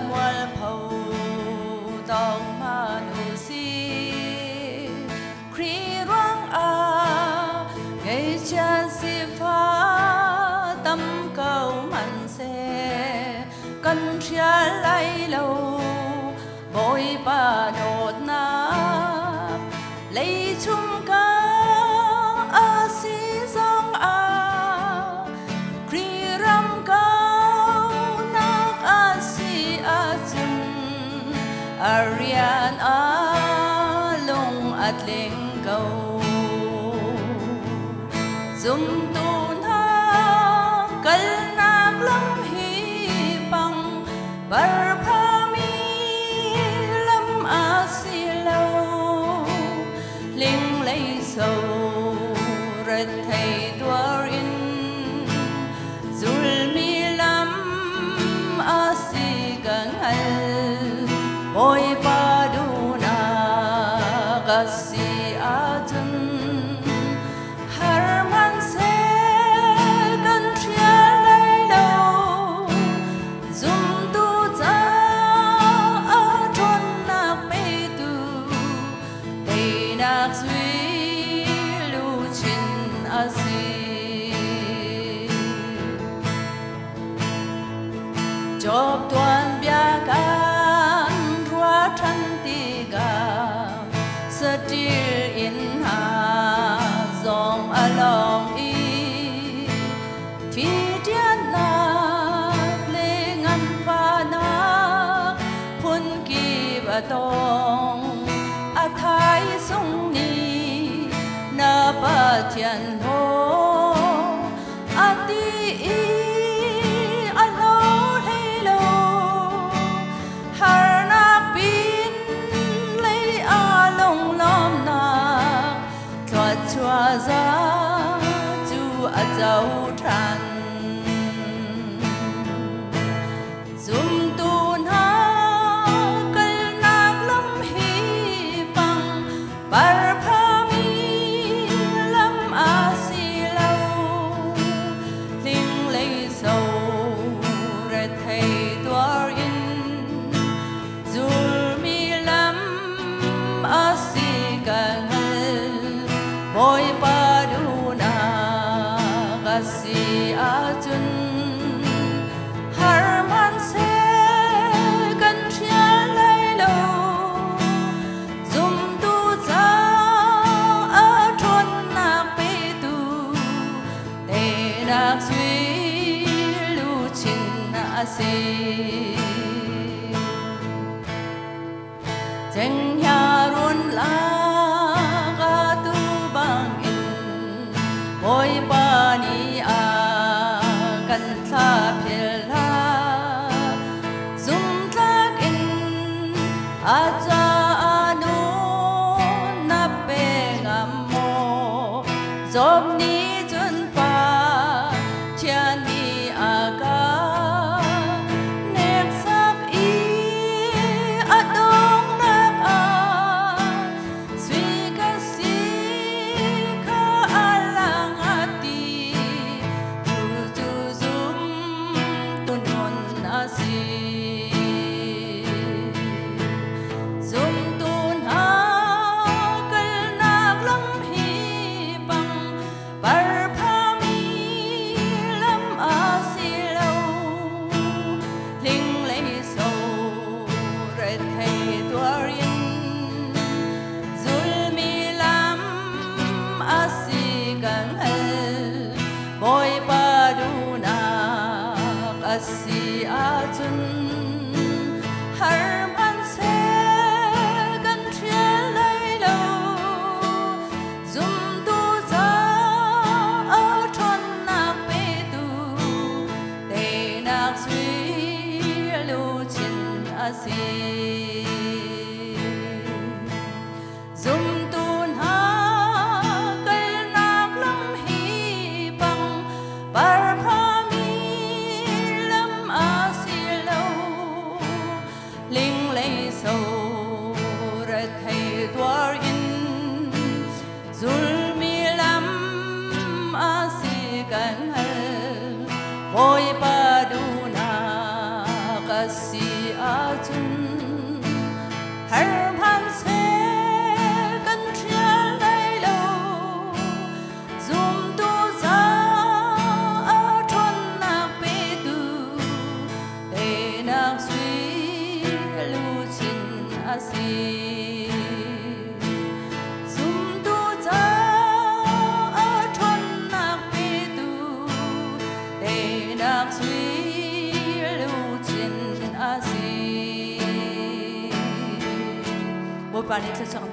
mual phau tong manu si kri rong a ngày cha si pha tâm cầu man se kan chia lai lâu bội ba đột na lấy chung ca a si zong a kri ram cao nak a si a chung arian a lung at ling cầu zum tu na kal nak lam hi pang bar pha mi lam a si lâu linh lấy sầu rất thầy tua in zul mi lam a si gang al boy pa du na ga si a chân har man se gan chia lai lâu zum tu cha a chon na pe tu dei na zui lu chin a si job tuan bia kan rua than ti ga still in ha zong along i phi tian na le ngan pha na phun ki ba tong a thai sung ni na pa thian ho a ti i a lo le lo har na pin le a long lom na thoa chua za chu a zau than zum tu na kal nak lam hi pang bar pha mi lam a si lâu linh lấy sầu rất thầy tua in zul mi lam a si gang boy pa du na ga si a chun har man se kan chia lai lâu zum tu cha a chon na pe tu de na suy lu chin na si cheng ya run la ga tu bang in boy pa ni a kan tha phel la zum tlak in a cha anu na pe ngam mo job ni chun pa thian ni a ka nek sak i a dong nak a sui ka si ka alang ati tu tu zum tun hon a si zum tun ha kal nak lam hi pang bar har han sẽ cần chia lấy lâu zum tu ra ở chuan nạc bê tu để nạc suy lưu chín a si zum tu ra ở chuan nạc bê tu để nạc suy lưu chín a si một bài này sẽ chọn